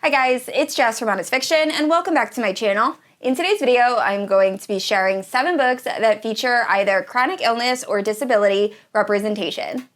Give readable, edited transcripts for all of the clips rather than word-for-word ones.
Hi guys, it's Jess from Honest Fiction, and welcome back to my channel. In today's video, I'm going to be sharing 7 books that feature either chronic illness or disability representation.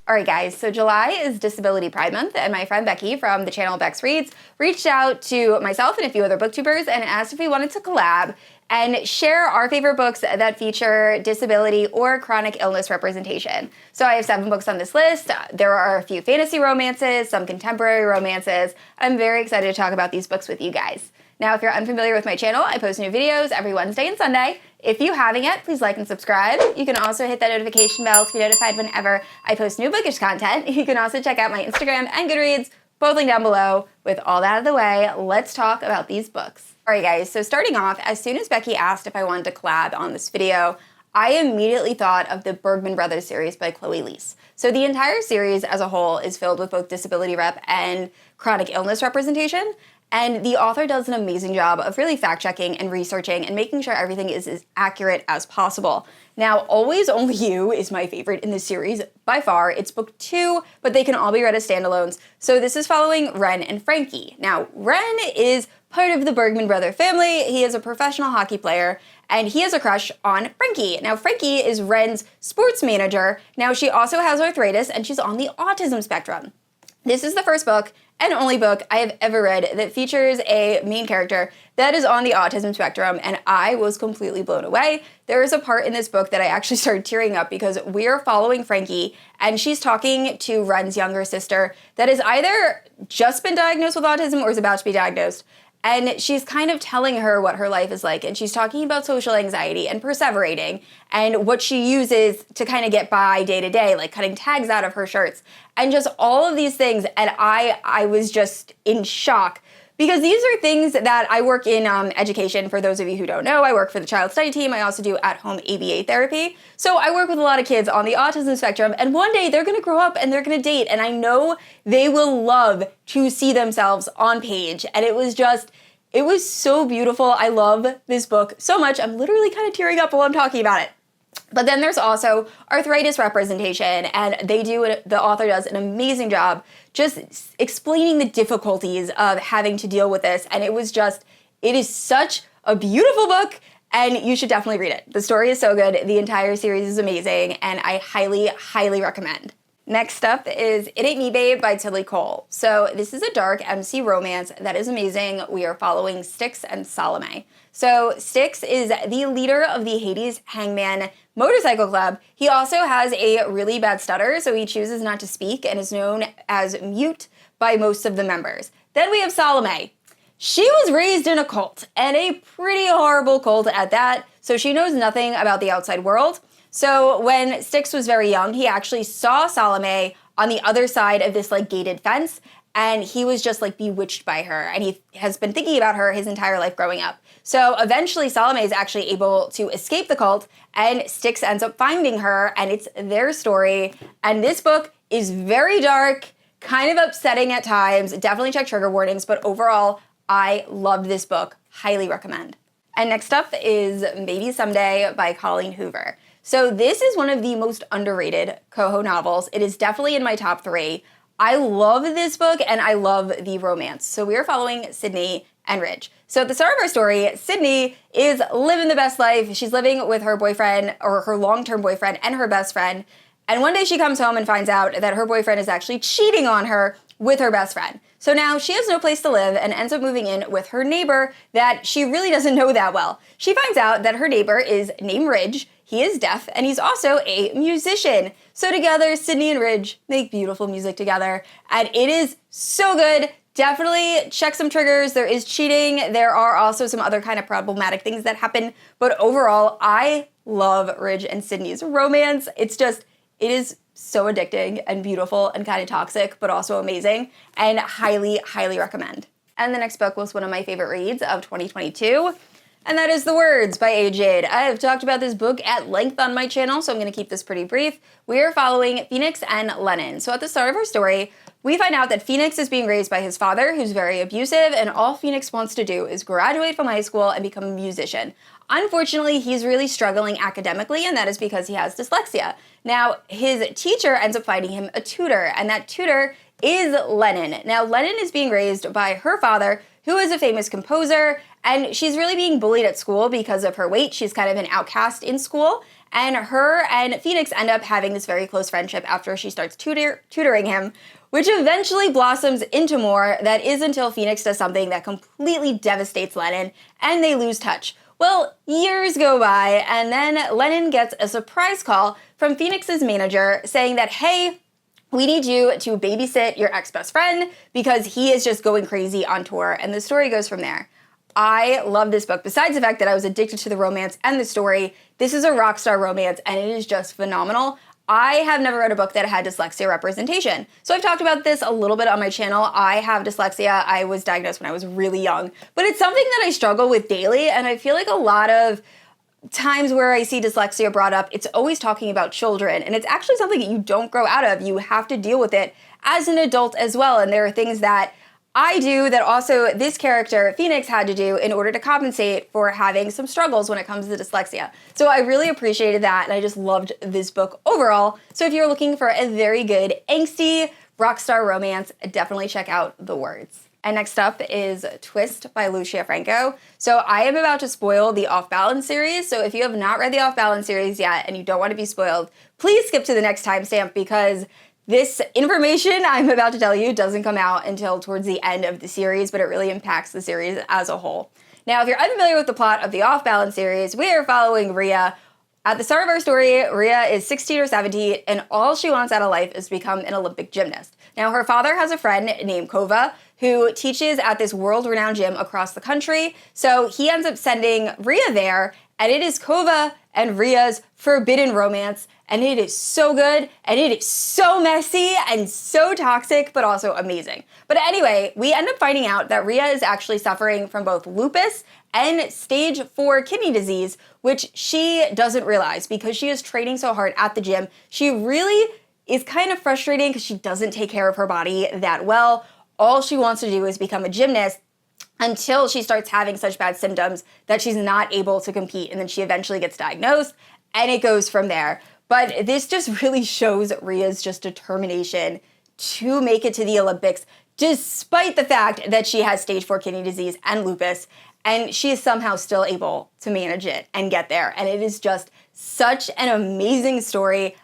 Alright guys, so July is Disability Pride Month, and my friend Becky from the channel Bex Reads reached out to myself and a few other booktubers and asked if we wanted to collab and share our favorite books that feature disability or chronic illness representation. So I have 7 books on this list. There are a few fantasy romances, some contemporary romances. I'm very excited to talk about these books with you guys. Now, if you're unfamiliar with my channel, I post new videos every Wednesday and Sunday. If you haven't yet, please like and subscribe. You can also hit that notification bell to be notified whenever I post new bookish content. You can also check out my Instagram and Goodreads, both linked down below. With all that out of the way, let's talk about these books. Alright guys, so starting off, as soon as Becky asked if I wanted to collab on this video, I immediately thought of the Bergman Brothers series by Liese. So the entire series as a whole is filled with both disability rep and chronic illness representation. And the author does an amazing job of really fact-checking and researching and making sure everything is as accurate as possible. Now, Always Only You is my favorite in this series by far. It's book 2, but they can all be read as standalones. So this is following Ren and Frankie. Now, Ren is part of the Bergman brother family. He is a professional hockey player, and he has a crush on Frankie. Now, Frankie is Ren's sports manager. Now, she also has arthritis, and she's on the autism spectrum. This is the first book and only book I have ever read that features a main character that is on the autism spectrum, and I was completely blown away. There is a part in this book that I actually started tearing up because we're following Frankie, and she's talking to Ren's younger sister that has either just been diagnosed with autism or is about to be diagnosed. And she's kind of telling her what her life is like, and she's talking about social anxiety and perseverating and what she uses to kind of get by day to day, like cutting tags out of her shirts and just all of these things. And I was just in shock because these are things that I work in education. For those of you who don't know, I work for the child study team. I also do at-home ABA therapy. So I work with a lot of kids on the autism spectrum, and one day they're gonna grow up and they're gonna date, and I know they will love to see themselves on page. And it was so beautiful. I love this book so much. I'm literally kind of tearing up while I'm talking about it. But then there's also arthritis representation, and the author does an amazing job just explaining the difficulties of having to deal with this, and it is such a beautiful book, and you should definitely read it. The story is so good, the entire series is amazing, and I highly, highly recommend. Next up is It Ain't Me Babe by Tille. So this is a dark MC romance that is amazing. We are following Styx and Salome. So Styx is the leader of the Hades Hangman Motorcycle Club. He also has a really bad stutter, so he chooses not to speak and is known as mute by most of the members. Then we have Salome. She was raised in a cult, and a pretty horrible cult at that, so she knows nothing about the outside world. So when Styx was very young, he actually saw Salome on the other side of this gated fence, and he was just bewitched by her, and he has been thinking about her his entire life growing up. So eventually Salome is actually able to escape the cult, and Styx ends up finding her, and it's their story. And this book is very dark, kind of upsetting at times. Definitely check trigger warnings, but overall, I loved this book. Highly recommend. And next up is Maybe Someday by Coleen Hoover. So this is one of the most underrated Coho novels. It is definitely in my top 3. I love this book, and I love the romance. So we are following Sydney and Ridge. So at the start of our story, Sydney is living the best life. She's living with her boyfriend, or her long-term boyfriend, and her best friend. And one day she comes home and finds out that her boyfriend is actually cheating on her with her best friend. So now she has no place to live and ends up moving in with her neighbor that she really doesn't know that well. She finds out that her neighbor is named Ridge. He is deaf, and he's also a musician. So together, Sydney and Ridge make beautiful music together, and it is so good. Definitely check some triggers. There is cheating. There are also some other kind of problematic things that happen, but overall, I love Ridge and Sydney's romance. It is so addicting and beautiful and kind of toxic, but also amazing, and highly, highly recommend. And the next book was one of my favorite reads of 2022, and that is The Words by Jade. I have talked about this book at length on my channel, so I'm going to keep this pretty brief. We are following Phoenix and Lennon. So at the start of our story, we find out that Phoenix is being raised by his father, who's very abusive, and all Phoenix wants to do is graduate from high school and become a musician. Unfortunately, he's really struggling academically, and that is because he has dyslexia. Now, his teacher ends up finding him a tutor, and that tutor is Lennon. Now, Lennon is being raised by her father, who is a famous composer, and she's really being bullied at school because of her weight. She's kind of an outcast in school, and her and Phoenix end up having this very close friendship after she starts tutoring him, which eventually blossoms into more. That is until Phoenix does something that completely devastates Lennon, and they lose touch. Well, years go by, and then Lennon gets a surprise call from Phoenix's manager saying that, hey, we need you to babysit your ex-best friend because he is just going crazy on tour, and the story goes from there. I love this book. Besides the fact that I was addicted to the romance and the story, this is a rock star romance, and it is just phenomenal. I have never read a book that had dyslexia representation. So I've talked about this a little bit on my channel. I have dyslexia. I was diagnosed when I was really young, but it's something that I struggle with daily, and I feel like a lot of times where I see dyslexia brought up, it's always talking about children, and it's actually something that you don't grow out of. You have to deal with it as an adult as well, and there are things that I do that also this character, Phoenix, had to do in order to compensate for having some struggles when it comes to dyslexia. So I really appreciated that, and I just loved this book overall. So if you're looking for a very good, angsty, rock star romance, definitely check out The Words. And next up is Twist by Lucia Franco. So I am about to spoil the Off Balance series, so if you have not read the Off Balance series yet and you don't want to be spoiled, please skip to the next timestamp because this information I'm about to tell you doesn't come out until towards the end of the series, but it really impacts the series as a whole. Now, if you're unfamiliar with the plot of the Off Balance series, we are following Rhea. At the start of our story, Rhea is 16 or 17, and all she wants out of life is to become an Olympic gymnast. Now, her father has a friend named Kova who teaches at this world-renowned gym across the country, so he ends up sending Rhea there, and it is Kova and Rhea's forbidden romance, and it is so good, and it is so messy, and so toxic, but also amazing. But anyway, we end up finding out that Rhea is actually suffering from both lupus and stage 4 kidney disease, which she doesn't realize because she is training so hard at the gym. She really is kind of frustrating because she doesn't take care of her body that well. All she wants to do is become a gymnast until she starts having such bad symptoms that she's not able to compete, and then she eventually gets diagnosed, and it goes from there. But this just really shows Rhea's just determination to make it to the Olympics, despite the fact that she has stage 4 kidney disease and lupus, and she is somehow still able to manage it and get there. And it is just such an amazing story.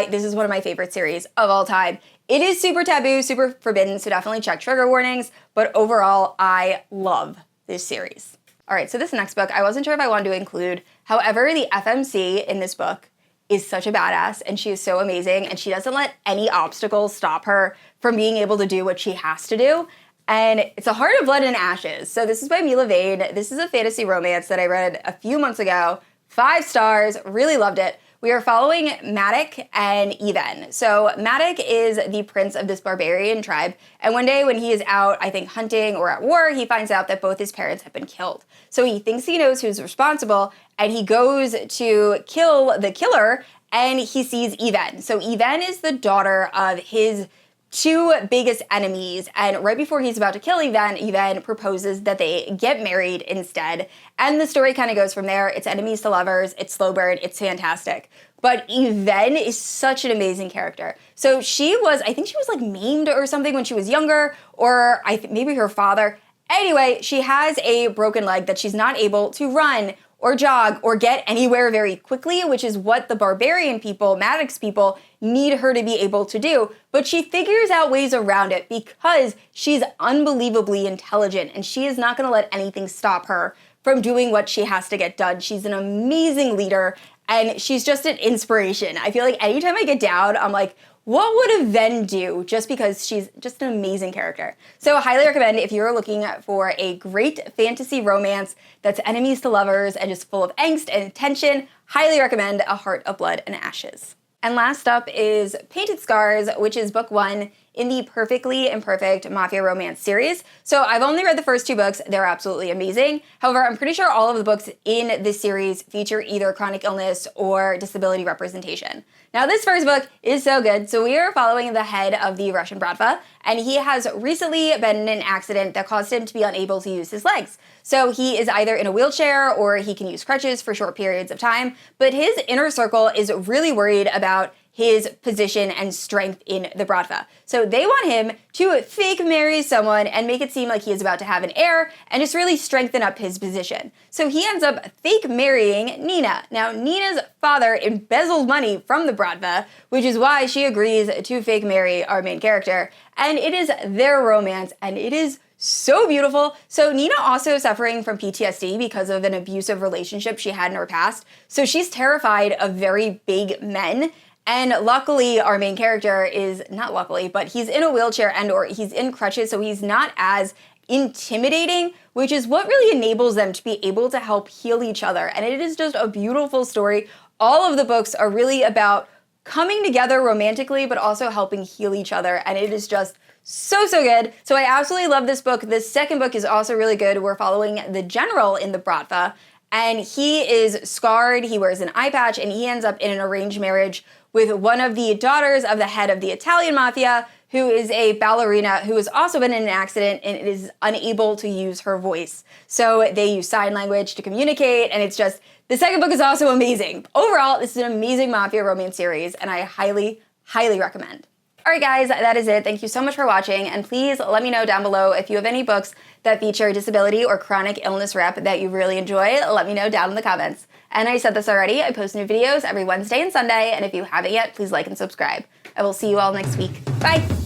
This is one of my favorite series of all time. It is super taboo, super forbidden, so definitely check trigger warnings, but overall, I love this series. All right, so this next book, I wasn't sure if I wanted to include. However, the FMC in this book is such a badass, and she is so amazing, and she doesn't let any obstacles stop her from being able to do what she has to do. And it's A Heart of Blood and Ashes. So this is by Milla Vaine. This is a fantasy romance that I read a few months ago. 5 stars, really loved it. We are following Maddox and Even. So Maddox is the prince of this barbarian tribe, and one day when he is out, I think hunting or at war, he finds out that both his parents have been killed. So he thinks he knows who's responsible, and he goes to kill the killer, and he sees Even. So Even is the daughter of his 2 biggest enemies, and right before he's about to kill Even proposes that they get married instead, and the story kind of goes from there. It's enemies to lovers, it's slow burn, it's fantastic. But Even is such an amazing character. So I think she was like maimed or something when she was younger, or maybe her father. Anyway, she has a broken leg that she's not able to run or jog or get anywhere very quickly, which is what the barbarian people, Maddox people, need her to be able to do. But she figures out ways around it because she's unbelievably intelligent, and she is not gonna let anything stop her from doing what she has to get done. She's an amazing leader, and she's just an inspiration. I feel like anytime I get down, I'm like, what would a Ven do? Just because she's just an amazing character. So I highly recommend if you're looking for a great fantasy romance that's enemies to lovers and just full of angst and tension, highly recommend A Heart of Blood and Ashes. And last up is Painted Scars, which is book 1 in the Perfectly Imperfect Mafia Romance series. So I've only read the first 2 books. They're absolutely amazing. However, I'm pretty sure all of the books in this series feature either chronic illness or disability representation. Now, this first book is so good. So we are following the head of the Russian Bratva, and he has recently been in an accident that caused him to be unable to use his legs. So he is either in a wheelchair or he can use crutches for short periods of time, but his inner circle is really worried about his position and strength in the Bratva. So they want him to fake marry someone and make it seem like he is about to have an heir and just really strengthen up his position. So he ends up fake marrying Nina. Now, Nina's father embezzled money from the Bratva, which is why she agrees to fake marry our main character. And it is their romance, and it is so beautiful. So Nina also suffering from PTSD because of an abusive relationship she had in her past. So she's terrified of very big men. And luckily, our main character is, not luckily, but he's in a wheelchair and or he's in crutches, so he's not as intimidating, which is what really enables them to be able to help heal each other. And it is just a beautiful story. All of the books are really about coming together romantically, but also helping heal each other. And it is just so good. So I absolutely love this book. The second book is also really good. We're following the general in the Bratva, and he is scarred, he wears an eye patch, and he ends up in an arranged marriage with one of the daughters of the head of the Italian mafia, who is a ballerina who has also been in an accident and is unable to use her voice. So they use sign language to communicate, and it's just, the second book is also amazing. Overall, this is an amazing mafia romance series, and I highly recommend. All right, guys, that is it. Thank you so much for watching, and please let me know down below if you have any books that feature disability or chronic illness rep that you really enjoy. Let me know down in the comments. And I said this already, I post new videos every Wednesday and Sunday, and if you haven't yet, please like and subscribe. I will see you all next week. Bye!